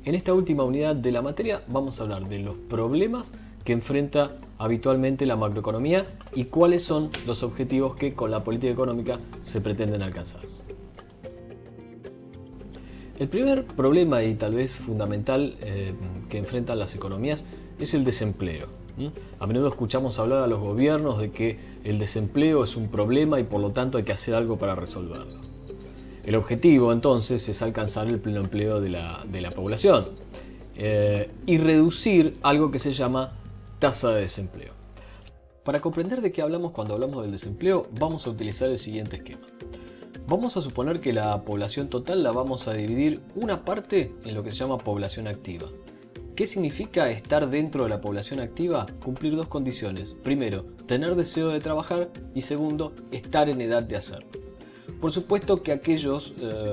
En esta última unidad de la materia vamos a hablar de los problemas que enfrenta habitualmente la macroeconomía y cuáles son los objetivos que con la política económica se pretenden alcanzar. El primer problema y tal vez fundamental que enfrentan las economías es el desempleo. A menudo escuchamos hablar a los gobiernos de que el desempleo es un problema y por lo tanto hay que hacer algo para resolverlo. El objetivo entonces es alcanzar el pleno empleo de la población y reducir algo que se llama tasa de desempleo. Para comprender de qué hablamos cuando hablamos del desempleo, vamos a utilizar el siguiente esquema. Vamos a suponer que la población total la vamos a dividir una parte en lo que se llama población activa. ¿Qué significa estar dentro de la población activa? Cumplir dos condiciones. Primero, tener deseo de trabajar y segundo, estar en edad de hacerlo. Por supuesto que aquellos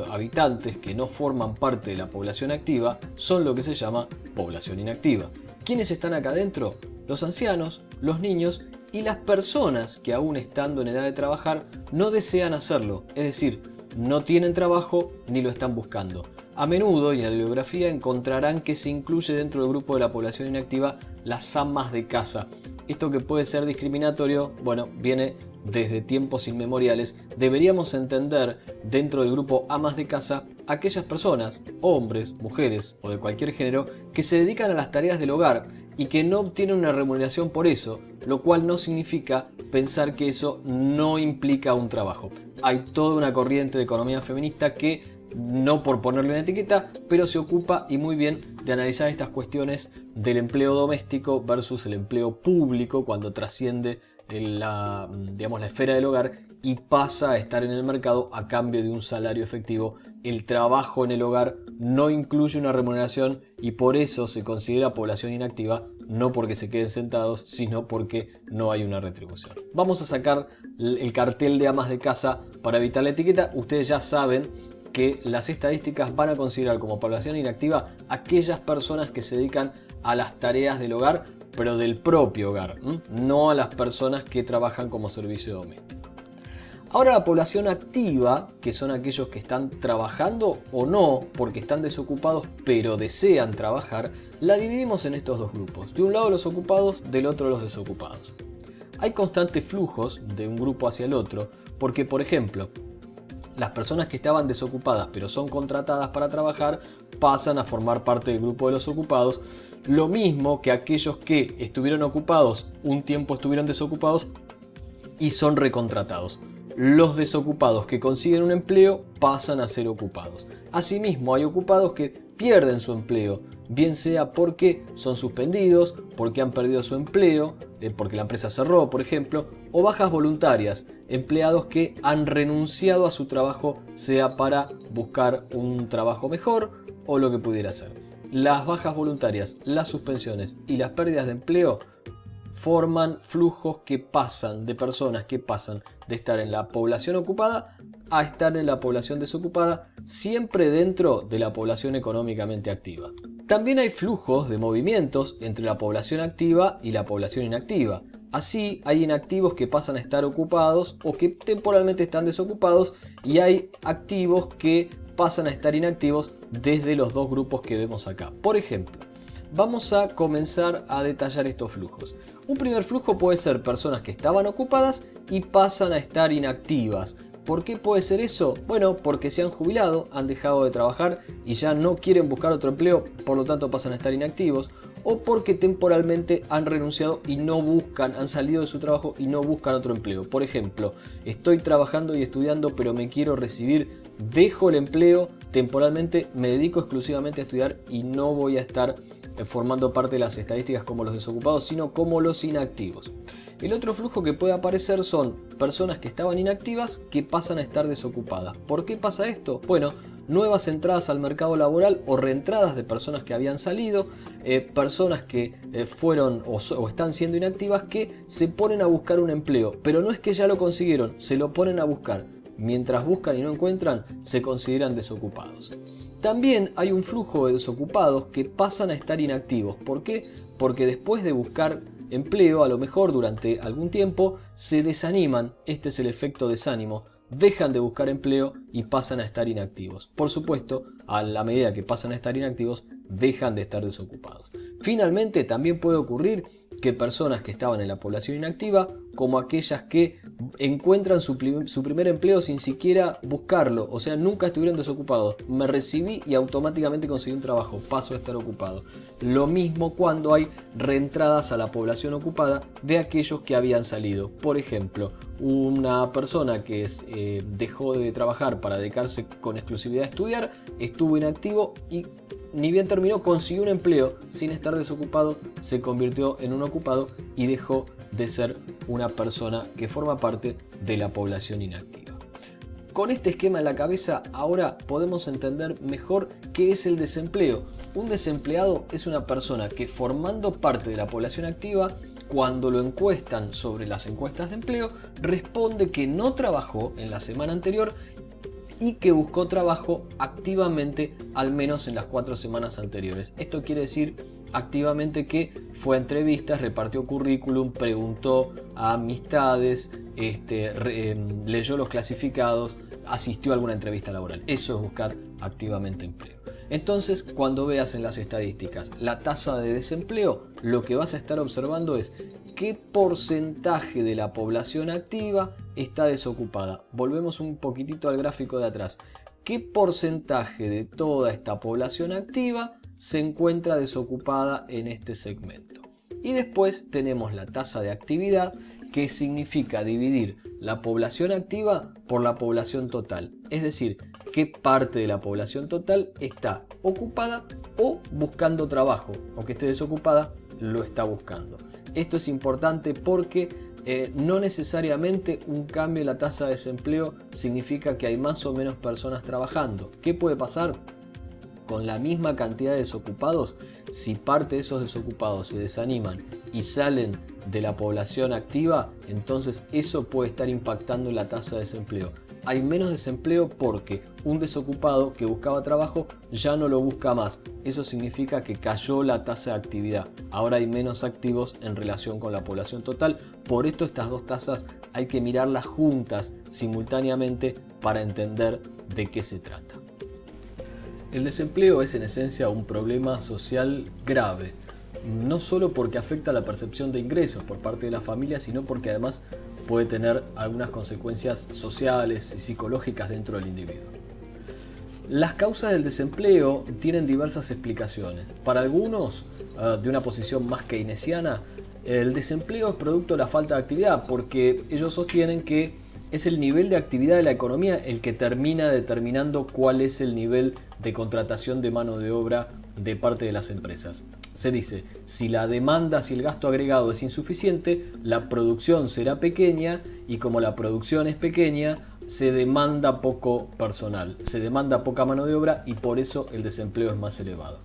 habitantes que no forman parte de la población activa son lo que se llama población inactiva. ¿Quiénes están acá adentro? Los ancianos, los niños y las personas que aún estando en edad de trabajar no desean hacerlo, es decir, no tienen trabajo ni lo están buscando. A menudo y en la bibliografía encontrarán que se incluye dentro del grupo de la población inactiva las amas de casa. Esto que puede ser discriminatorio, bueno, viene desde tiempos inmemoriales. Deberíamos entender dentro del grupo amas de casa aquellas personas, hombres, mujeres o de cualquier género, que se dedican a las tareas del hogar y que no obtienen una remuneración por eso, lo cual no significa pensar que eso no implica un trabajo. Hay toda una corriente de economía feminista que, no por ponerle una etiqueta, pero se ocupa y muy bien de analizar estas cuestiones del empleo doméstico versus el empleo público cuando trasciende la esfera del hogar y pasa a estar en el mercado a cambio de un salario efectivo. El trabajo en el hogar no incluye una remuneración y por eso se considera población inactiva, no porque se queden sentados, sino porque no hay una retribución. Vamos a sacar el cartel de amas de casa para evitar la etiqueta. Ustedes ya saben que las estadísticas van a considerar como población inactiva aquellas personas que se dedican a las tareas del hogar, pero del propio hogar, no a las personas que trabajan como servicio doméstico. Ahora la población activa, que son aquellos que están trabajando o no porque están desocupados pero desean trabajar, la dividimos en estos dos grupos. De un lado los ocupados, del otro los desocupados. Hay constantes flujos de un grupo hacia el otro porque, por ejemplo, las personas que estaban desocupadas pero son contratadas para trabajar pasan a formar parte del grupo de los ocupados. Lo mismo que aquellos que estuvieron ocupados, un tiempo estuvieron desocupados y son recontratados. Los desocupados que consiguen un empleo pasan a ser ocupados. Asimismo, hay ocupados que pierden su empleo, bien sea porque son suspendidos, porque han perdido su empleo, porque la empresa cerró, por ejemplo, o bajas voluntarias, empleados que han renunciado a su trabajo, sea para buscar un trabajo mejor o lo que pudiera ser. Las bajas voluntarias, las suspensiones y las pérdidas de empleo forman flujos que pasan de personas que pasan de estar en la población ocupada a estar en la población desocupada, siempre dentro de la población económicamente activa. También hay flujos de movimientos entre la población activa y la población inactiva. Así, hay inactivos que pasan a estar ocupados o que temporalmente están desocupados y hay activos que pasan a estar inactivos desde los dos grupos que vemos acá. Por ejemplo, vamos a comenzar a detallar estos flujos. Un primer flujo puede ser personas que estaban ocupadas y pasan a estar inactivas. ¿Por qué puede ser eso? Bueno, porque se han jubilado, han dejado de trabajar y ya no quieren buscar otro empleo, por lo tanto pasan a estar inactivos, o porque temporalmente han renunciado y no buscan, han salido de su trabajo y no buscan otro empleo. Por ejemplo, estoy trabajando y estudiando pero me quiero recibir, dejo el empleo temporalmente, me dedico exclusivamente a estudiar y no voy a estar formando parte de las estadísticas como los desocupados, sino como los inactivos. El otro flujo que puede aparecer son personas que estaban inactivas que pasan a estar desocupadas. ¿Por qué pasa esto? Bueno, nuevas entradas al mercado laboral o reentradas de personas que habían salido, personas que fueron o están siendo inactivas que se ponen a buscar un empleo, pero no es que ya lo consiguieron, se lo ponen a buscar. Mientras buscan y no encuentran, se consideran desocupados. También hay un flujo de desocupados que pasan a estar inactivos. ¿Por qué? Porque después de buscar empleo, a lo mejor durante algún tiempo, se desaniman. Este es el efecto desánimo. Dejan de buscar empleo y pasan a estar inactivos. Por supuesto, a la medida que pasan a estar inactivos, dejan de estar desocupados. Finalmente, también puede ocurrir que personas que estaban en la población inactiva, como aquellas que encuentran su primer empleo sin siquiera buscarlo, o sea, nunca estuvieron desocupados. Me recibí y automáticamente conseguí un trabajo, paso a estar ocupado. Lo mismo cuando hay reentradas a la población ocupada de aquellos que habían salido. Por ejemplo, una persona que dejó de trabajar para dedicarse con exclusividad a estudiar, estuvo inactivo y ni bien terminó, consiguió un empleo sin estar desocupado, se convirtió en un ocupado y dejó de ser una persona que forma parte de la población inactiva. Con este esquema en la cabeza, ahora podemos entender mejor qué es el desempleo. Un desempleado es una persona que, formando parte de la población activa, cuando lo encuestan sobre las encuestas de empleo, responde que no trabajó en la semana anterior y que buscó trabajo activamente al menos en las 4 semanas anteriores. Esto quiere decir activamente que fue a entrevistas, repartió currículum, preguntó a amistades, leyó los clasificados, asistió a alguna entrevista laboral. Eso es buscar activamente empleo. Entonces, cuando veas en las estadísticas la tasa de desempleo, lo que vas a estar observando es qué porcentaje de la población activa está desocupada. Volvemos un poquitito al gráfico de atrás. ¿Qué porcentaje de toda esta población activa se encuentra desocupada en este segmento? Y después tenemos la tasa de actividad, que significa dividir la población activa por la población total. Es decir, qué parte de la población total está ocupada o buscando trabajo, aunque esté desocupada, lo está buscando. Esto es importante porque no necesariamente un cambio en la tasa de desempleo significa que hay más o menos personas trabajando. ¿Qué puede pasar? Con la misma cantidad de desocupados, si parte de esos desocupados se desaniman y salen de la población activa, entonces eso puede estar impactando en la tasa de desempleo. Hay menos desempleo porque un desocupado que buscaba trabajo ya no lo busca más. Eso significa que cayó la tasa de actividad. Ahora hay menos activos en relación con la población total. Por esto estas dos tasas hay que mirarlas juntas simultáneamente para entender de qué se trata. El desempleo es en esencia un problema social grave, no solo porque afecta la percepción de ingresos por parte de la familia, sino porque además puede tener algunas consecuencias sociales y psicológicas dentro del individuo. Las causas del desempleo tienen diversas explicaciones. Para algunos, de una posición más keynesiana, el desempleo es producto de la falta de actividad, porque ellos sostienen que es el nivel de actividad de la economía el que termina determinando cuál es el nivel de contratación de mano de obra de parte de las empresas. Se dice, si la demanda, si el gasto agregado es insuficiente, la producción será pequeña y como la producción es pequeña, se demanda poco personal, se demanda poca mano de obra y por eso el desempleo es más elevado.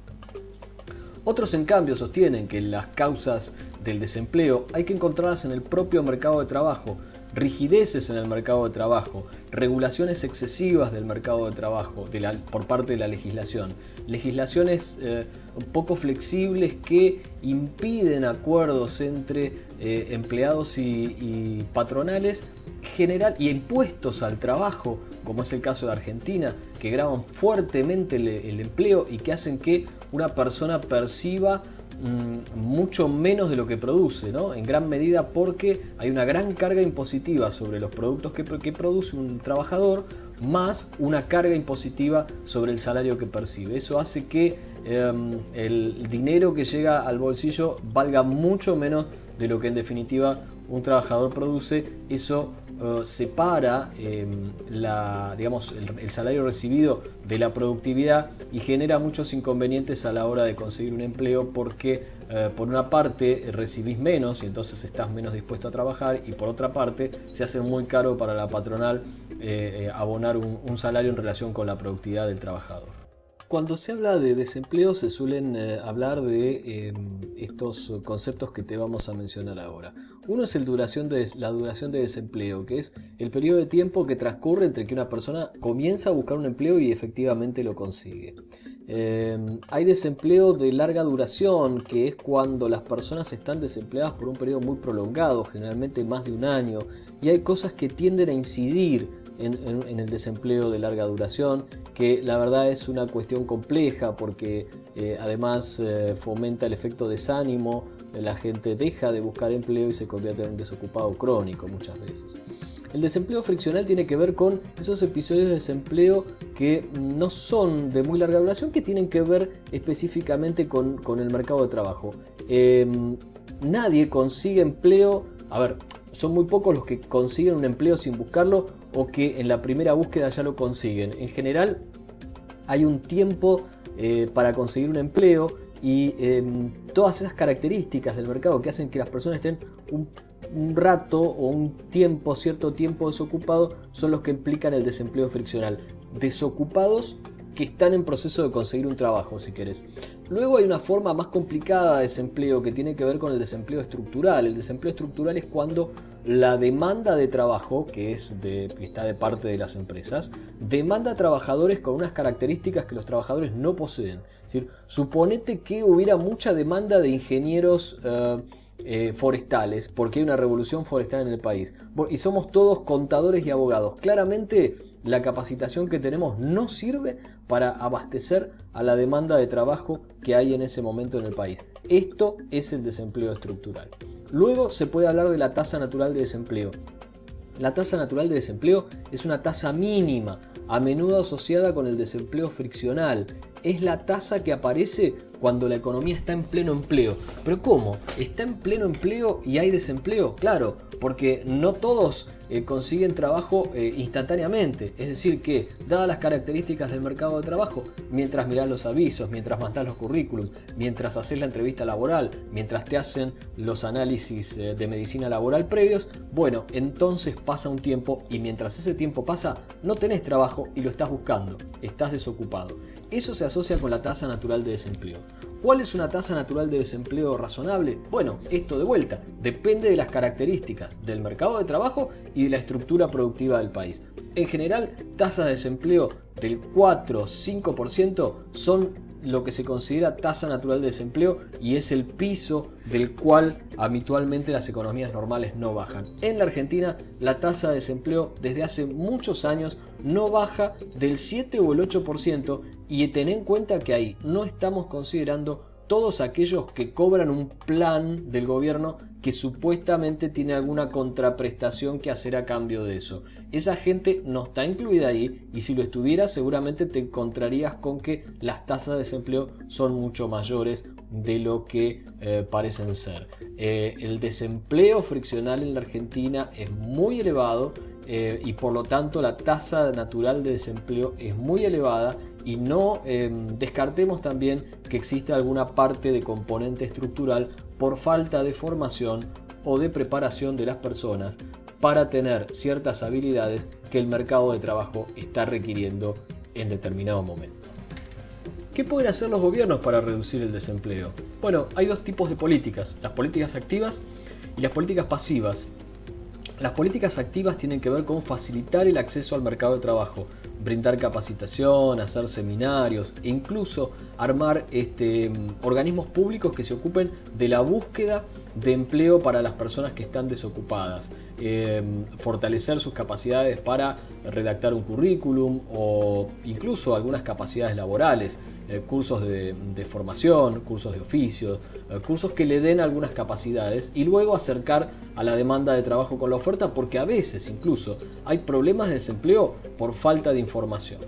Otros, en cambio, sostienen que las causas del desempleo hay que encontrarlas en el propio mercado de trabajo. Rigideces en el mercado de trabajo, regulaciones excesivas del mercado de trabajo por parte de la legislaciones poco flexibles que impiden acuerdos entre empleados y patronales y impuestos al trabajo, como es el caso de Argentina, que gravan fuertemente el empleo y que hacen que una persona perciba mucho menos de lo que produce, ¿no? En gran medida porque hay una gran carga impositiva sobre los productos que produce un trabajador, más una carga impositiva sobre el salario que percibe. Eso hace que el dinero que llega al bolsillo valga mucho menos de lo que en definitiva un trabajador produce. Eso separa el salario recibido de la productividad y genera muchos inconvenientes a la hora de conseguir un empleo porque por una parte recibís menos y entonces estás menos dispuesto a trabajar y por otra parte se hace muy caro para la patronal abonar un salario en relación con la productividad del trabajador. Cuando se habla de desempleo se suelen hablar de estos conceptos que te vamos a mencionar ahora. Uno es la duración de desempleo, que es el periodo de tiempo que transcurre entre que una persona comienza a buscar un empleo y efectivamente lo consigue. Hay desempleo de larga duración, que es cuando las personas están desempleadas por un periodo muy prolongado, generalmente más de un año, y hay cosas que tienden a incidir en el desempleo de larga duración, que la verdad es una cuestión compleja porque además fomenta el efecto desánimo, la gente deja de buscar empleo y se convierte en un desocupado crónico muchas veces. El desempleo friccional tiene que ver con esos episodios de desempleo que no son de muy larga duración, que tienen que ver específicamente con el mercado de trabajo. Nadie consigue empleo, son muy pocos los que consiguen un empleo sin buscarlo o que en la primera búsqueda ya lo consiguen. En general hay un tiempo para conseguir un empleo y todas esas características del mercado que hacen que las personas estén un rato o un tiempo, cierto tiempo desocupado, son los que implican el desempleo friccional. Desocupados que están en proceso de conseguir un trabajo, si querés. Luego hay una forma más complicada de desempleo que tiene que ver con el desempleo estructural. El desempleo estructural es cuando la demanda de trabajo, que está de parte de las empresas, demanda trabajadores con unas características que los trabajadores no poseen. Es decir, suponete que hubiera mucha demanda de ingenieros forestales, porque hay una revolución forestal en el país, y somos todos contadores y abogados. Claramente la capacitación que tenemos no sirve para abastecer a la demanda de trabajo que hay en ese momento en el país. Esto es el desempleo estructural. Luego se puede hablar de la tasa natural de desempleo. La tasa natural de desempleo es una tasa mínima, a menudo asociada con el desempleo friccional. Es la tasa que aparece cuando la economía está en pleno empleo. ¿Pero cómo? ¿Está en pleno empleo y hay desempleo? Claro, porque no todos consiguen trabajo instantáneamente. Es decir que, dadas las características del mercado de trabajo, mientras mirás los avisos, mientras mandás los currículums, mientras haces la entrevista laboral, mientras te hacen los análisis de medicina laboral previos, bueno, entonces pasa un tiempo y mientras ese tiempo pasa, no tenés trabajo y lo estás buscando, estás desocupado. Eso se asocia con la tasa natural de desempleo. ¿Cuál es una tasa natural de desempleo razonable? Bueno, esto de vuelta, depende de las características del mercado de trabajo y de la estructura productiva del país. En general, tasas de desempleo del 4-5% son lo que se considera tasa natural de desempleo y es el piso del cual habitualmente las economías normales no bajan. En la Argentina, la tasa de desempleo desde hace muchos años no baja del 7 o el 8%, y ten en cuenta que ahí no estamos considerando todos aquellos que cobran un plan del gobierno que supuestamente tiene alguna contraprestación que hacer a cambio de eso. Esa gente no está incluida ahí, y si lo estuviera seguramente te encontrarías con que las tasas de desempleo son mucho mayores de lo que parecen ser. El desempleo friccional en la Argentina es muy elevado y por lo tanto la tasa natural de desempleo es muy elevada. Y no descartemos también que existe alguna parte de componente estructural por falta de formación o de preparación de las personas para tener ciertas habilidades que el mercado de trabajo está requiriendo en determinado momento. ¿Qué pueden hacer los gobiernos para reducir el desempleo? Bueno, hay dos tipos de políticas, las políticas activas y las políticas pasivas. Las políticas activas tienen que ver con facilitar el acceso al mercado de trabajo, brindar capacitación, hacer seminarios e incluso armar organismos públicos que se ocupen de la búsqueda de empleo para las personas que están desocupadas, fortalecer sus capacidades para redactar un currículum o incluso algunas capacidades laborales, cursos de formación, cursos de oficios, cursos que le den algunas capacidades y luego acercar a la demanda de trabajo con la oferta, porque a veces incluso hay problemas de desempleo por falta de información.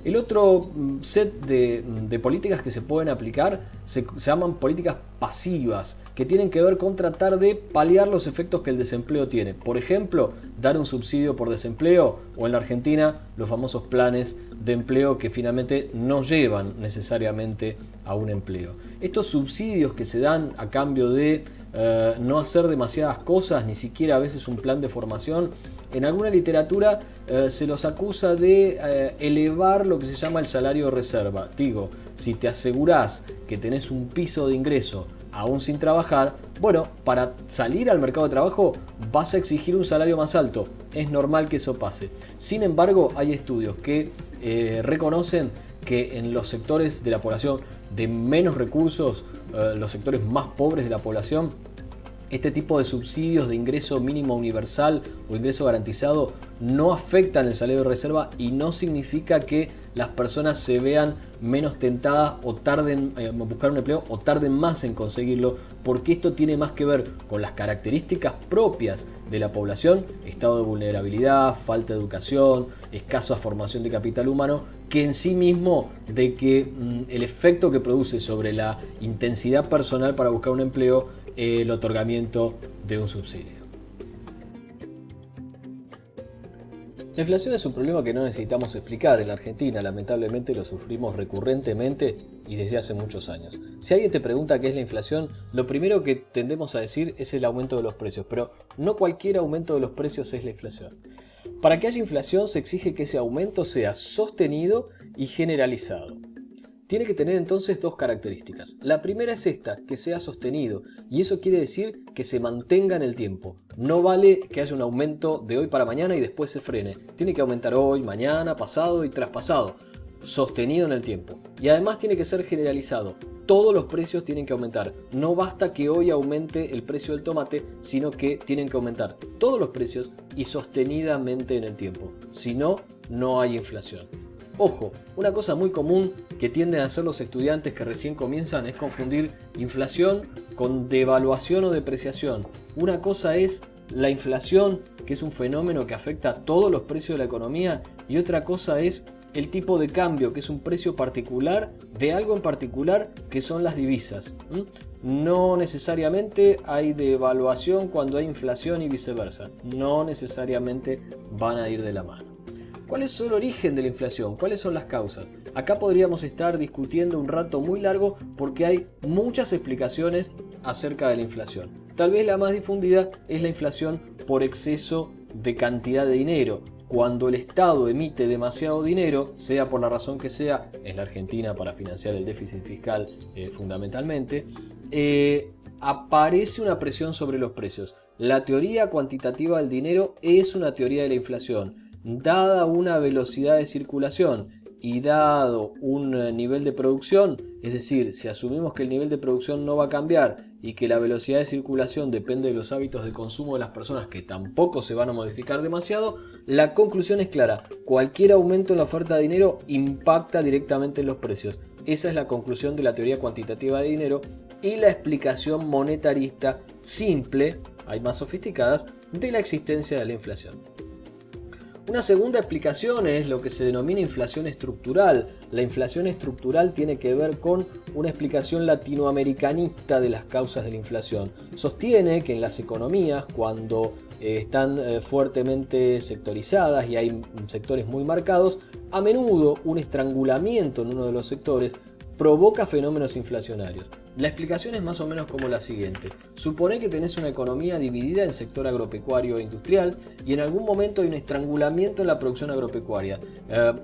El otro set de políticas que se pueden aplicar se llaman políticas pasivas, que tienen que ver con tratar de paliar los efectos que el desempleo tiene. Por ejemplo, dar un subsidio por desempleo, o en la Argentina los famosos planes de empleo que finalmente no llevan necesariamente a un empleo. Estos subsidios que se dan a cambio de no hacer demasiadas cosas, ni siquiera a veces un plan de formación, en alguna literatura se los acusa de elevar lo que se llama el salario reserva. Digo, si te asegurás que tenés un piso de ingreso aún sin trabajar, bueno, para salir al mercado de trabajo vas a exigir un salario más alto. Es normal que eso pase. Sin embargo, hay estudios que reconocen que en los sectores de la población de menos recursos, los sectores más pobres de la población, Este tipo de subsidios de ingreso mínimo universal o ingreso garantizado no afectan el salario de reserva y no significa que las personas se vean menos tentadas o tarden en buscar un empleo o tarden más en conseguirlo, porque esto tiene más que ver con las características propias de la población, estado de vulnerabilidad, falta de educación, escasa formación de capital humano, que en sí mismo de que el efecto que produce sobre la intensidad personal para buscar un empleo el otorgamiento de un subsidio. La inflación es un problema que no necesitamos explicar. En la Argentina, lamentablemente, lo sufrimos recurrentemente y desde hace muchos años. Si alguien te pregunta qué es la inflación, lo primero que tendemos a decir es el aumento de los precios, pero no cualquier aumento de los precios es la inflación. Para que haya inflación se exige que ese aumento sea sostenido y generalizado. Tiene que tener entonces dos características. La primera es esta, que sea sostenido, y eso quiere decir que se mantenga en el tiempo. No vale que haya un aumento de hoy para mañana y después se frene. Tiene que aumentar hoy, mañana, pasado y traspasado, sostenido en el tiempo. Y además tiene que ser generalizado. Todos los precios tienen que aumentar. No basta que hoy aumente el precio del tomate, sino que tienen que aumentar todos los precios y sostenidamente en el tiempo. Si no, no hay inflación. Ojo, una cosa muy común que tienden a hacer los estudiantes que recién comienzan es confundir inflación con devaluación o depreciación. Una cosa es la inflación, que es un fenómeno que afecta a todos los precios de la economía, y otra cosa es el tipo de cambio, que es un precio particular de algo en particular, que son las divisas. No necesariamente hay devaluación cuando hay inflación y viceversa. No necesariamente van a ir de la mano. ¿Cuál es el origen de la inflación? ¿Cuáles son las causas? Acá podríamos estar discutiendo un rato muy largo porque hay muchas explicaciones acerca de la inflación. Tal vez la más difundida es la inflación por exceso de cantidad de dinero. Cuando el Estado emite demasiado dinero, sea por la razón que sea, en la Argentina para financiar el déficit fiscal fundamentalmente, aparece una presión sobre los precios. La teoría cuantitativa del dinero es una teoría de la inflación. Dada una velocidad de circulación y dado un nivel de producción, es decir, si asumimos que el nivel de producción no va a cambiar y que la velocidad de circulación depende de los hábitos de consumo de las personas, que tampoco se van a modificar demasiado, la conclusión es clara: cualquier aumento en la oferta de dinero impacta directamente en los precios. Esa es la conclusión de la teoría cuantitativa de dinero y la explicación monetarista simple, hay más sofisticadas, de la existencia de la inflación. Una segunda explicación es lo que se denomina inflación estructural. La inflación estructural tiene que ver con una explicación latinoamericanista de las causas de la inflación. Sostiene que en las economías, cuando están fuertemente sectorizadas y hay sectores muy marcados, a menudo un estrangulamiento en uno de los sectores provoca fenómenos inflacionarios. La explicación es más o menos como la siguiente. Supone que tenés una economía dividida en sector agropecuario e industrial y en algún momento hay un estrangulamiento en la producción agropecuaria.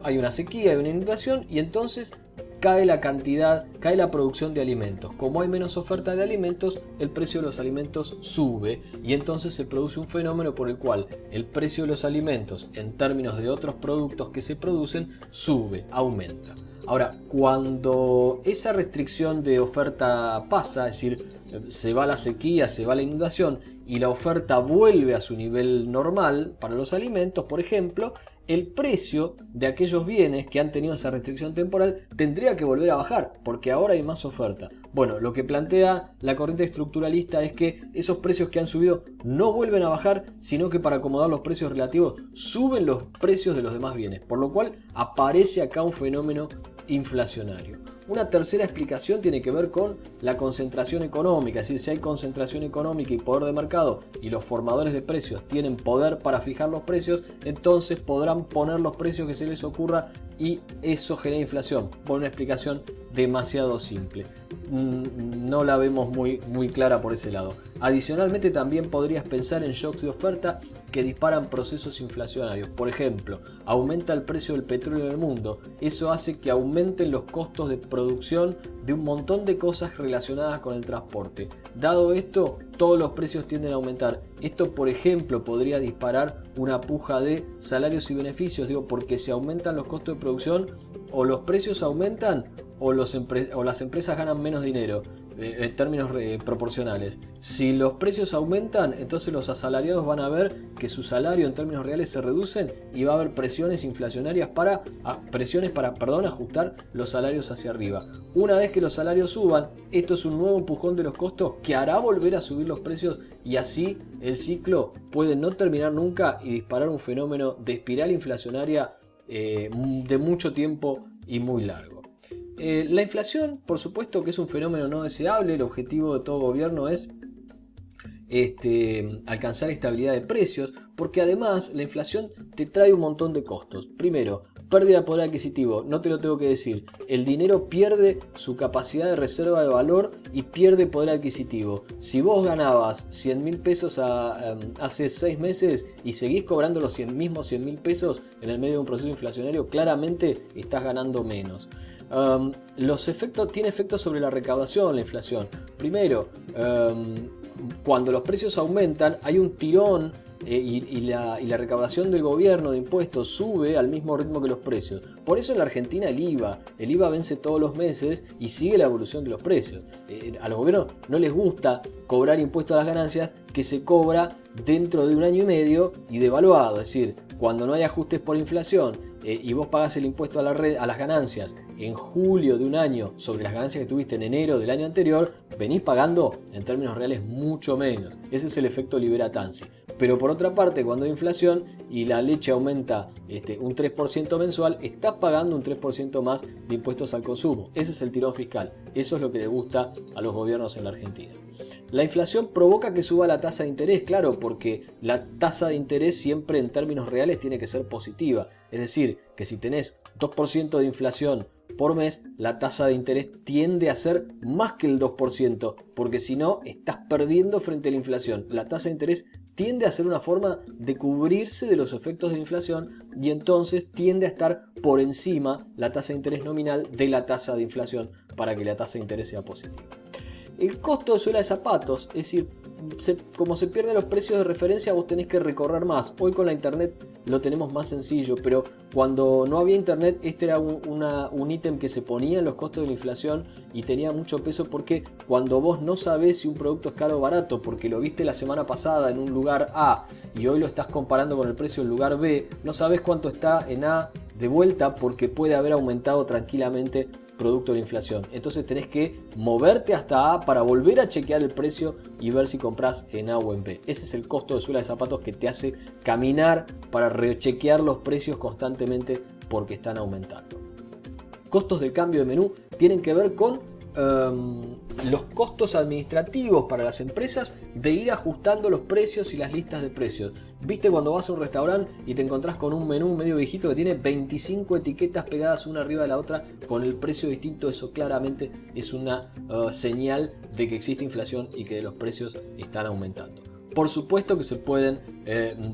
Hay una sequía, hay una inundación y entonces cae la producción de alimentos. Como hay menos oferta de alimentos, el precio de los alimentos sube y entonces se produce un fenómeno por el cual el precio de los alimentos en términos de otros productos que se producen sube, aumenta. Ahora, cuando esa restricción de oferta pasa, es decir, se va la sequía, se va la inundación y la oferta vuelve a su nivel normal para los alimentos, por ejemplo, el precio de aquellos bienes que han tenido esa restricción temporal tendría que volver a bajar, porque ahora hay más oferta. Bueno, lo que plantea la corriente estructuralista es que esos precios que han subido no vuelven a bajar, sino que para acomodar los precios relativos suben los precios de los demás bienes, por lo cual aparece acá un fenómeno inflacionario. Una tercera explicación tiene que ver con la concentración económica, es decir, si hay concentración económica y poder de mercado y los formadores de precios tienen poder para fijar los precios, entonces podrán poner los precios que se les ocurra y eso genera inflación. Por una explicación demasiado simple. No la vemos muy clara por ese lado. Adicionalmente también podrías pensar en shocks de oferta que disparan procesos inflacionarios. Por ejemplo, aumenta el precio del petróleo en el mundo. Eso hace que aumenten los costos de producción de un montón de cosas relacionadas con el transporte. Dado esto, todos los precios tienden a aumentar. Esto, por ejemplo, podría disparar una puja de salarios y beneficios, porque si aumentan los costos de producción, o los precios aumentan o las empresas ganan menos dinero. en términos proporcionales. Si los precios aumentan, entonces los asalariados van a ver que su salario en términos reales se reducen y va a haber presiones inflacionarias para ajustar los salarios hacia arriba. Una vez que los salarios suban, esto es un nuevo empujón de los costos que hará volver a subir los precios, y así el ciclo puede no terminar nunca y disparar un fenómeno de espiral inflacionaria de mucho tiempo y muy largo. La inflación, por supuesto que es un fenómeno no deseable. El objetivo de todo gobierno es alcanzar estabilidad de precios, porque además la inflación te trae un montón de costos. Primero, pérdida de poder adquisitivo, no te lo tengo que decir. El dinero pierde su capacidad de reserva de valor y pierde poder adquisitivo. Si vos ganabas 100.000 pesos hace 6 meses y seguís cobrando los mismos 100.000 pesos en el medio de un proceso inflacionario, claramente estás ganando menos. Tiene efectos sobre la recaudación, la inflación. Primero, cuando los precios aumentan, hay un tirón y la recaudación del gobierno de impuestos sube al mismo ritmo que los precios. Por eso en la Argentina el IVA vence todos los meses y sigue la evolución de los precios. A los gobiernos no les gusta cobrar impuestos a las ganancias que se cobra dentro de 1 año y medio y devaluado. Es decir, cuando no hay ajustes por inflación y vos pagás el impuesto a las ganancias en julio de un año sobre las ganancias que tuviste en enero del año anterior, venís pagando en términos reales mucho menos. Ese es el efecto Libera-Tanzi. Pero por otra parte, cuando hay inflación y la leche aumenta un 3% mensual, estás pagando un 3% más de impuestos al consumo. Ese es el tirón fiscal. Eso es lo que le gusta a los gobiernos en la Argentina. La inflación provoca que suba la tasa de interés, claro, porque la tasa de interés siempre en términos reales tiene que ser positiva. Es decir, que si tenés 2% de inflación por mes, la tasa de interés tiende a ser más que el 2%, porque si no, estás perdiendo frente a la inflación. La tasa de interés tiende a ser una forma de cubrirse de los efectos de la inflación y entonces tiende a estar por encima la tasa de interés nominal de la tasa de inflación para que la tasa de interés sea positiva. El costo de suela de zapatos, es decir, como se pierden los precios de referencia, vos tenés que recorrer más. Hoy con la internet lo tenemos más sencillo, pero cuando no había internet, este era un ítem que se ponía en los costos de la inflación y tenía mucho peso, porque cuando vos no sabés si un producto es caro o barato, porque lo viste la semana pasada en un lugar A y hoy lo estás comparando con el precio del lugar B, no sabés cuánto está en A de vuelta, porque puede haber aumentado tranquilamente producto de la inflación. Entonces tenés que moverte hasta A para volver a chequear el precio y ver si compras en A o en B. Ese es el costo de suela de zapatos que te hace caminar para rechequear los precios constantemente porque están aumentando. Costos del cambio de menú tienen que ver con los costos administrativos para las empresas de ir ajustando los precios y las listas de precios. ¿Viste cuando vas a un restaurante y te encontrás con un menú medio viejito que tiene 25 etiquetas pegadas una arriba de la otra con el precio distinto? Eso claramente es una señal de que existe inflación y que los precios están aumentando. Por supuesto que se pueden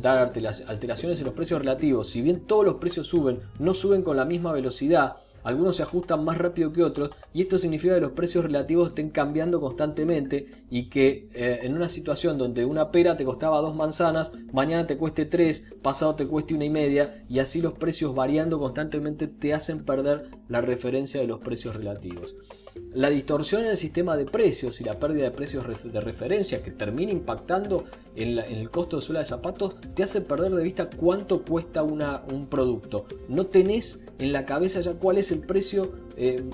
dar alteraciones en los precios relativos. Si bien todos los precios suben, no suben con la misma velocidad. Algunos se ajustan más rápido que otros y esto significa que los precios relativos estén cambiando constantemente y que en una situación donde una pera te costaba 2 manzanas, mañana te cueste 3, pasado te cueste 1,5 y así los precios variando constantemente te hacen perder la referencia de los precios relativos. La distorsión en el sistema de precios y la pérdida de precios de referencia que termina impactando en el costo de suela de zapatos te hace perder de vista cuánto cuesta un producto. No tenés en la cabeza ya cuál es el precio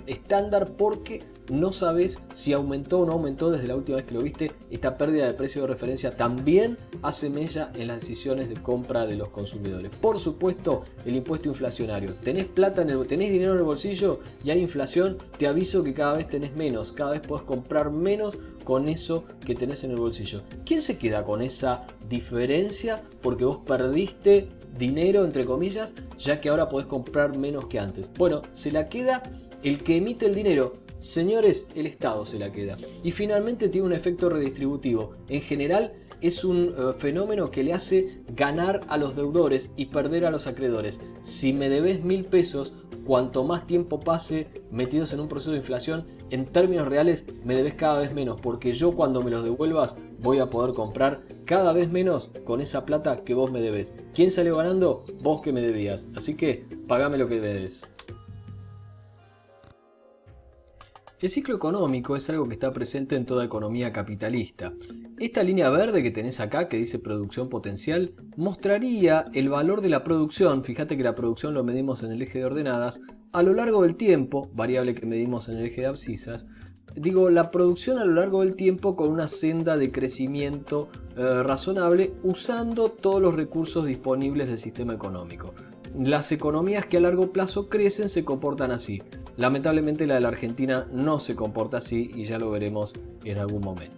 estándar porque no sabes si aumentó o no aumentó desde la última vez que lo viste. Esta pérdida de precio de referencia también hace mella en las decisiones de compra de los consumidores. Por supuesto, el impuesto inflacionario. Tenés dinero en el bolsillo y hay inflación, te aviso que cada vez tenés menos, cada vez podés comprar menos con eso que tenés en el bolsillo. ¿Quién se queda con esa diferencia porque vos perdiste dinero, entre comillas, ya que ahora podés comprar menos que antes? Bueno, se la queda el que emite el dinero. Señores, el Estado se la queda. Y finalmente tiene un efecto redistributivo. En general es un fenómeno que le hace ganar a los deudores y perder a los acreedores. Si me debes 1.000 pesos, cuanto más tiempo pase metidos en un proceso de inflación, en términos reales me debes cada vez menos, porque yo cuando me los devuelvas voy a poder comprar cada vez menos con esa plata que vos me debes. ¿Quién salió ganando? Vos que me debías. Así que pagame lo que me debes. El ciclo económico es algo que está presente en toda economía capitalista. Esta línea verde que tenés acá, que dice producción potencial, mostraría el valor de la producción, fíjate que la producción lo medimos en el eje de ordenadas, a lo largo del tiempo, variable que medimos en el eje de abscisas, digo, la producción a lo largo del tiempo con una senda de crecimiento razonable usando todos los recursos disponibles del sistema económico. Las economías que a largo plazo crecen se comportan así. Lamentablemente la de la Argentina no se comporta así y ya lo veremos en algún momento.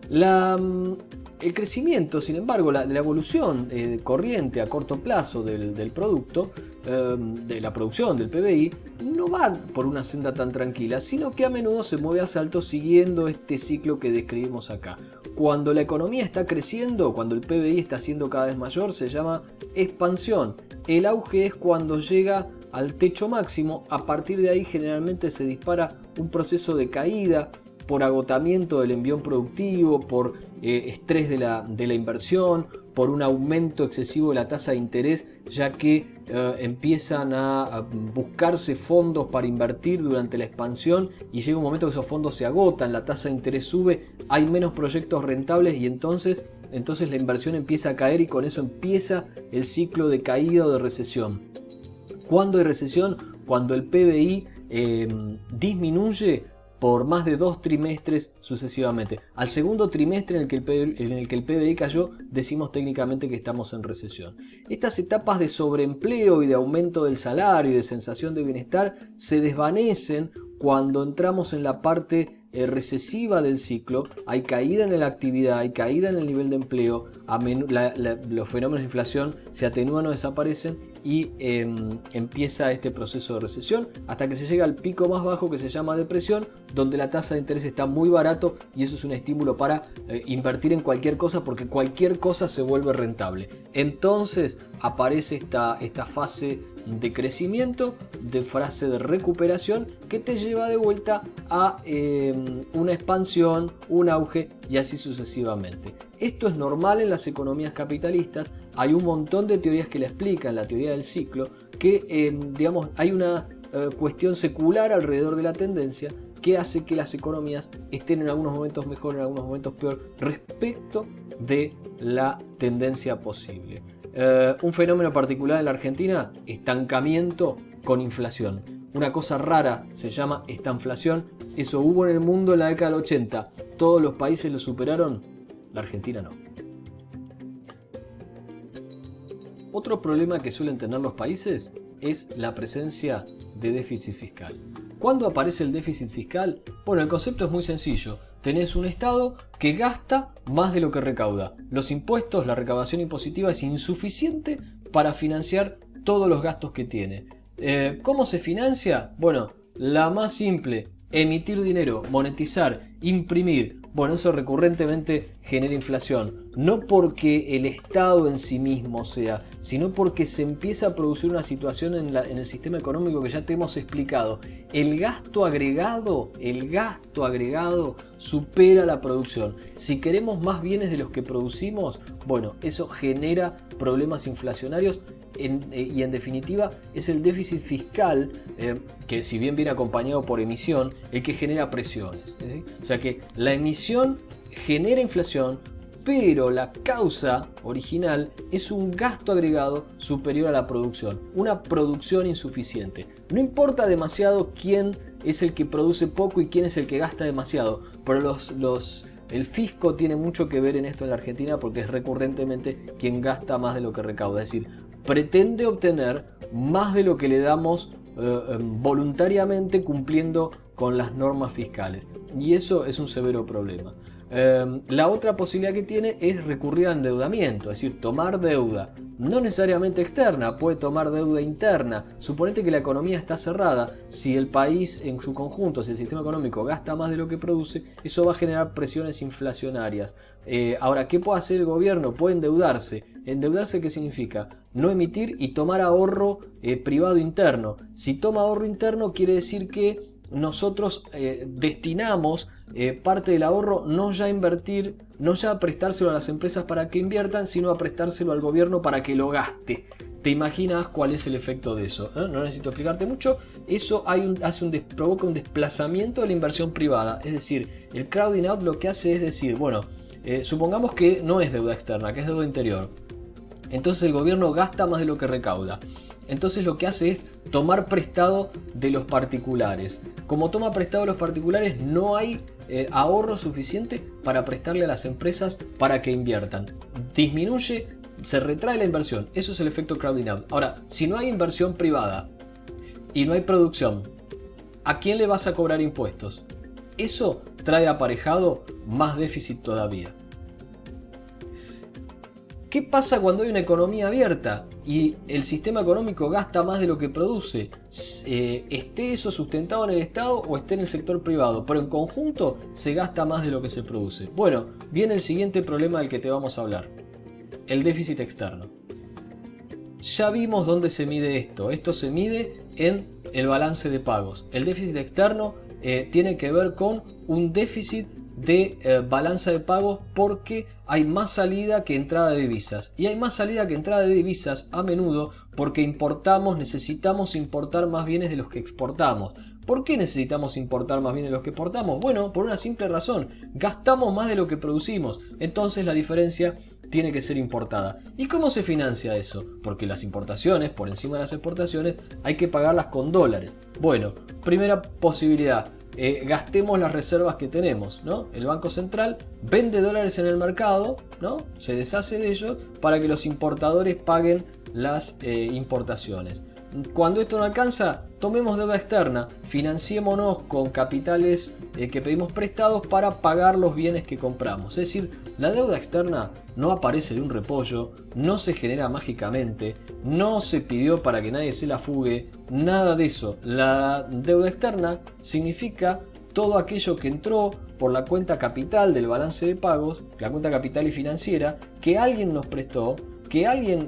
El crecimiento, sin embargo, la evolución corriente a corto plazo del producto, de la producción del PBI, no va por una senda tan tranquila, sino que a menudo se mueve a saltos siguiendo este ciclo que describimos acá. Cuando la economía está creciendo, cuando el PBI está siendo cada vez mayor, se llama expansión. El auge es cuando llega al techo máximo. A partir de ahí generalmente se dispara un proceso de caída por agotamiento del envión productivo, por estrés de la inversión, por un aumento excesivo de la tasa de interés, ya que empiezan a buscarse fondos para invertir durante la expansión y llega un momento que esos fondos se agotan, la tasa de interés sube, hay menos proyectos rentables y entonces la inversión empieza a caer y con eso empieza el ciclo de caída o de recesión. ¿Cuándo hay recesión? Cuando el PBI disminuye por más de 2 trimestres sucesivamente. Al segundo trimestre en el que el PBI cayó, decimos técnicamente que estamos en recesión. Estas etapas de sobreempleo y de aumento del salario y de sensación de bienestar se desvanecen cuando entramos en la parte recesiva del ciclo. Hay caída en la actividad, hay caída en el nivel de empleo, los fenómenos de inflación se atenúan o desaparecen y empieza este proceso de recesión hasta que se llega al pico más bajo que se llama depresión, donde la tasa de interés está muy barato y eso es un estímulo para invertir en cualquier cosa porque cualquier cosa se vuelve rentable. Entonces aparece esta fase de crecimiento, de fase de recuperación que te lleva de vuelta a una expansión, un auge y así sucesivamente. Esto es normal en las economías capitalistas. Hay un montón de teorías que la explican, la teoría del ciclo, que hay una cuestión secular alrededor de la tendencia que hace que las economías estén en algunos momentos mejor, en algunos momentos peor respecto de la tendencia posible. Un fenómeno particular en la Argentina, estancamiento con inflación. Una cosa rara se llama estanflación. Eso hubo en el mundo en la década del 80. Todos los países lo superaron, la Argentina no. Otro problema que suelen tener los países es la presencia de déficit fiscal. ¿Cuándo aparece el déficit fiscal? Bueno, el concepto es muy sencillo. Tenés un Estado que gasta más de lo que recauda. Los impuestos, la recaudación impositiva es insuficiente para financiar todos los gastos que tiene. ¿Cómo se financia? Bueno, la más simple, emitir dinero, monetizar, imprimir. Bueno, eso recurrentemente genera inflación. No porque el Estado en sí mismo sea, sino porque se empieza a producir una situación en el sistema económico que ya te hemos explicado. El gasto agregado supera la producción. Si queremos más bienes de los que producimos, bueno, eso genera problemas inflacionarios y en definitiva es el déficit fiscal, que si bien viene acompañado por emisión, el que genera presiones. ¿Sí? O sea que la emisión genera inflación, pero la causa original es un gasto agregado superior a la producción, una producción insuficiente. No importa demasiado quién es el que produce poco y quién es el que gasta demasiado, pero el fisco tiene mucho que ver en esto en la Argentina porque es recurrentemente quien gasta más de lo que recauda, es decir, pretende obtener más de lo que le damos voluntariamente cumpliendo con las normas fiscales y eso es un severo problema. La otra posibilidad que tiene es recurrir al endeudamiento, es decir, tomar deuda, no necesariamente externa, puede tomar deuda interna. Suponete que la economía está cerrada, si el país en su conjunto, si el sistema económico gasta más de lo que produce, eso va a generar presiones inflacionarias. Ahora, ¿qué puede hacer el gobierno? Puede endeudarse. ¿Endeudarse qué significa? No emitir y tomar ahorro privado interno. Si toma ahorro interno quiere decir que nosotros destinamos parte del ahorro no ya a invertir, no ya a prestárselo a las empresas para que inviertan, sino a prestárselo al gobierno para que lo gaste. te imaginas cuál es el efecto de eso, ¿eh? No necesito explicarte mucho. Eso provoca un desplazamiento de la inversión privada. Es decir, el crowding out lo que hace es decir, bueno, supongamos que no es deuda externa, que es deuda interior. Entonces el gobierno gasta más de lo que recauda. Entonces lo que hace es tomar prestado de los particulares. Como toma prestado de los particulares, no hay ahorro suficiente para prestarle a las empresas para que inviertan. Disminuye, se retrae la inversión. Eso es el efecto crowding out. Ahora, si no hay inversión privada y no hay producción, ¿a quién le vas a cobrar impuestos? Eso trae aparejado más déficit todavía. ¿Qué pasa cuando hay una economía abierta y el sistema económico gasta más de lo que produce? Esté eso sustentado en el Estado o esté en el sector privado, pero en conjunto se gasta más de lo que se produce. Bueno, viene el siguiente problema del que te vamos a hablar: el déficit externo. Ya vimos dónde se mide esto. Esto se mide en el balance de pagos. El déficit externo tiene que ver con un déficit de balanza de pagos porque hay más salida que entrada de divisas. Y hay más salida que entrada de divisas a menudo porque necesitamos importar más bienes de los que exportamos. ¿Por qué necesitamos importar más bienes de los que exportamos? Bueno, por una simple razón: gastamos más de lo que producimos. Entonces la diferencia tiene que ser importada. ¿Y cómo se financia eso? Porque las importaciones, por encima de las exportaciones, hay que pagarlas con dólares. Bueno, primera posibilidad: gastemos las reservas que tenemos, ¿no? El Banco Central vende dólares en el mercado, ¿no? Se deshace de ellos para que los importadores paguen las importaciones. Cuando esto no alcanza, tomemos deuda externa, financiémonos con capitales que pedimos prestados para pagar los bienes que compramos. Es decir, la deuda externa no aparece de un repollo, no se genera mágicamente, no se pidió para que nadie se la fugue, nada de eso. La deuda externa significa todo aquello que entró por la cuenta capital del balance de pagos, la cuenta capital y financiera, que alguien nos prestó, que alguien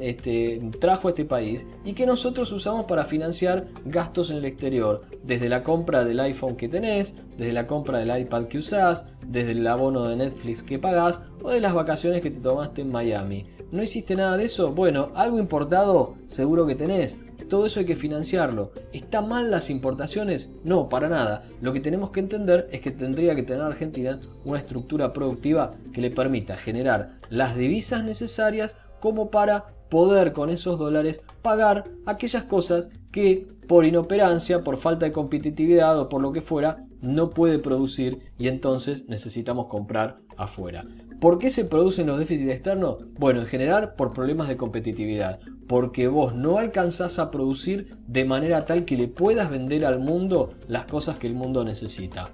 trajo a este país y que nosotros usamos para financiar gastos en el exterior, desde la compra del iPhone que tenés, desde la compra del iPad que usás, desde el abono de Netflix que pagás o de las vacaciones que te tomaste en Miami. ¿No hiciste nada de eso? Bueno, algo importado seguro que tenés. Todo eso hay que financiarlo. ¿Está mal las importaciones? No, para nada. Lo que tenemos que entender es que tendría que tener Argentina una estructura productiva que le permita generar las divisas necesarias como para poder con esos dólares pagar aquellas cosas que por inoperancia, por falta de competitividad o por lo que fuera, no puede producir y entonces necesitamos comprar afuera. ¿Por qué se producen los déficits externos? Bueno, en general por problemas de competitividad, porque vos no alcanzás a producir de manera tal que le puedas vender al mundo las cosas que el mundo necesita.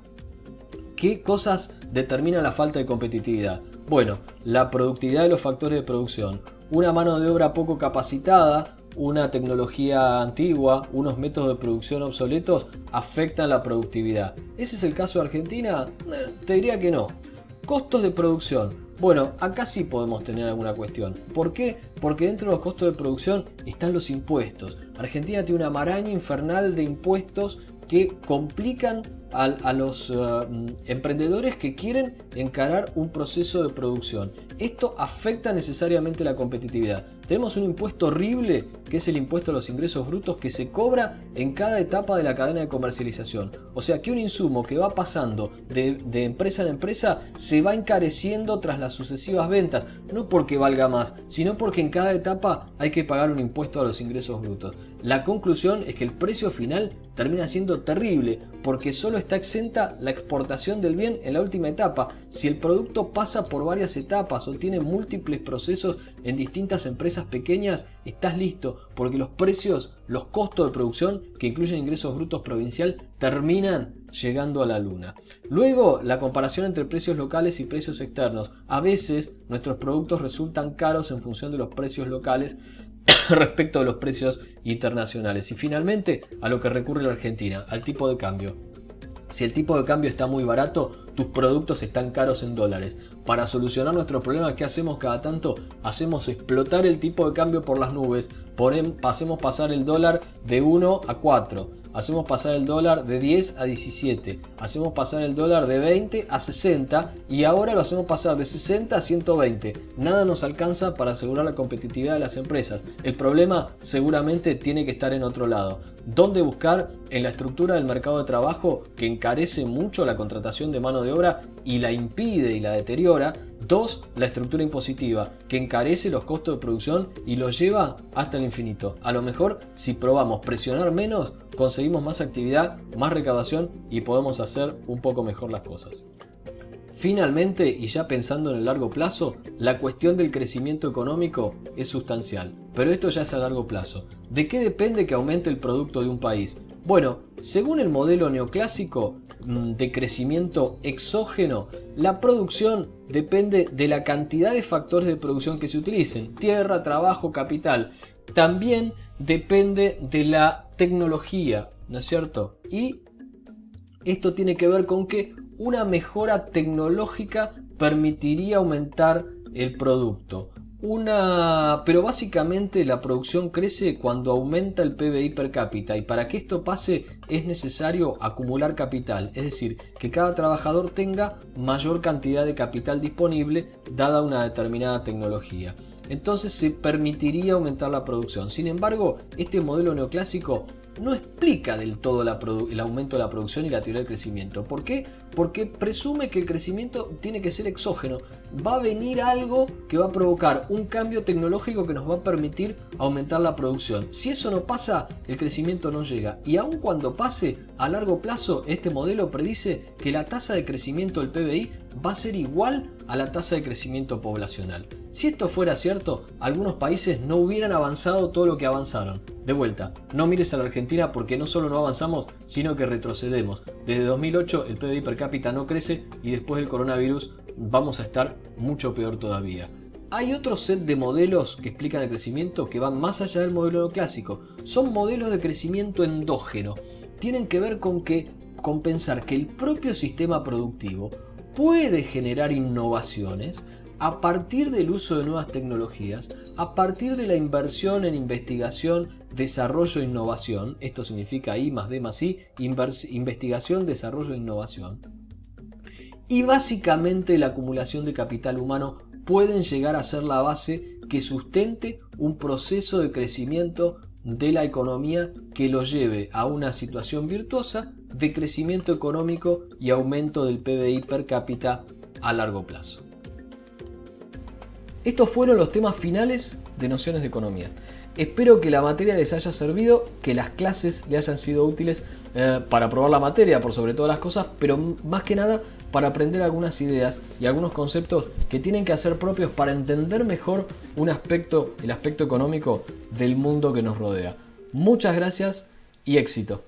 ¿Qué cosas determinan la falta de competitividad? Bueno, la productividad de los factores de producción. Una mano de obra poco capacitada, una tecnología antigua, unos métodos de producción obsoletos afectan la productividad. ¿Ese es el caso de Argentina? Te diría que no. Costos de producción. Bueno, acá sí podemos tener alguna cuestión. ¿Por qué? Porque dentro de los costos de producción están los impuestos. Argentina tiene una maraña infernal de impuestos que complican a los emprendedores que quieren encarar un proceso de producción. Esto afecta necesariamente la competitividad. Tenemos un impuesto horrible que es el impuesto a los ingresos brutos que se cobra en cada etapa de la cadena de comercialización. O sea que un insumo que va pasando de empresa en empresa se va encareciendo tras las sucesivas ventas. No porque valga más, sino porque en cada etapa hay que pagar un impuesto a los ingresos brutos. La conclusión es que el precio final termina siendo terrible porque solo está exenta la exportación del bien en la última etapa. Si el producto pasa por varias etapas o tiene múltiples procesos en distintas empresas pequeñas, estás listo porque los precios, los costos de producción que incluyen ingresos brutos provincial terminan llegando a la luna. Luego, la comparación entre precios locales y precios externos. A veces nuestros productos resultan caros en función de los precios locales respecto a los precios internacionales. Y finalmente, a lo que recurre la Argentina, al tipo de cambio. Si el tipo de cambio está muy barato, tus productos están caros en dólares. Para solucionar nuestro problema, ¿qué hacemos cada tanto? Hacemos explotar el tipo de cambio por las nubes. Hacemos pasar el dólar de 1 a 4. hacemos pasar el dólar de 10 a 17, hacemos pasar el dólar de 20 a 60 y ahora lo hacemos pasar de 60 a 120. Nada nos alcanza para asegurar la competitividad de las empresas. El problema seguramente tiene que estar en otro lado. ¿Dónde buscar? En la estructura del mercado de trabajo, que encarece mucho la contratación de mano de obra y la impide y la deteriora. 2. La estructura impositiva, que encarece los costos de producción y los lleva hasta el infinito. A lo mejor, si probamos presionar menos, conseguimos más actividad, más recaudación y podemos hacer un poco mejor las cosas. Finalmente, y ya pensando en el largo plazo, la cuestión del crecimiento económico es sustancial, pero esto ya es a largo plazo. ¿De qué depende que aumente el producto de un país? Bueno, según el modelo neoclásico de crecimiento exógeno, la producción depende de la cantidad de factores de producción que se utilicen: tierra, trabajo, capital. También depende de la tecnología, ¿no es cierto? Y esto tiene que ver con que una mejora tecnológica permitiría aumentar el producto. Pero básicamente la producción crece cuando aumenta el PBI per cápita, y para que esto pase es necesario acumular capital, es decir, que cada trabajador tenga mayor cantidad de capital disponible dada una determinada tecnología. Entonces se permitiría aumentar la producción. Sin embargo, este modelo neoclásico no explica del todo el aumento de la producción y la teoría del crecimiento. ¿Por qué? Porque presume que el crecimiento tiene que ser exógeno. Va a venir algo que va a provocar un cambio tecnológico que nos va a permitir aumentar la producción. Si eso no pasa, el crecimiento no llega. Y aun cuando pase, a largo plazo, este modelo predice que la tasa de crecimiento del PBI va a ser igual a la tasa de crecimiento poblacional. Si esto fuera cierto, algunos países no hubieran avanzado todo lo que avanzaron. De vuelta, no mires a la Argentina, porque no solo no avanzamos, sino que retrocedemos. Desde 2008 el PBI per cápita no crece y después del coronavirus vamos a estar mucho peor todavía. Hay otro set de modelos que explican el crecimiento que van más allá del modelo clásico. Son modelos de crecimiento endógeno. Tienen que ver con pensar que el propio sistema productivo puede generar innovaciones a partir del uso de nuevas tecnologías, a partir de la inversión en investigación, desarrollo e innovación. Esto significa I+D+I, investigación, desarrollo e innovación. Y básicamente la acumulación de capital humano pueden llegar a ser la base que sustente un proceso de crecimiento de la economía que lo lleve a una situación virtuosa de crecimiento económico y aumento del PBI per cápita a largo plazo. Estos fueron los temas finales de Nociones de Economía. Espero que la materia les haya servido, que las clases le hayan sido útiles para probar la materia por sobre todas las cosas, pero más que nada para aprender algunas ideas y algunos conceptos que tienen que hacer propios para entender mejor el aspecto económico del mundo que nos rodea. Muchas gracias y éxito.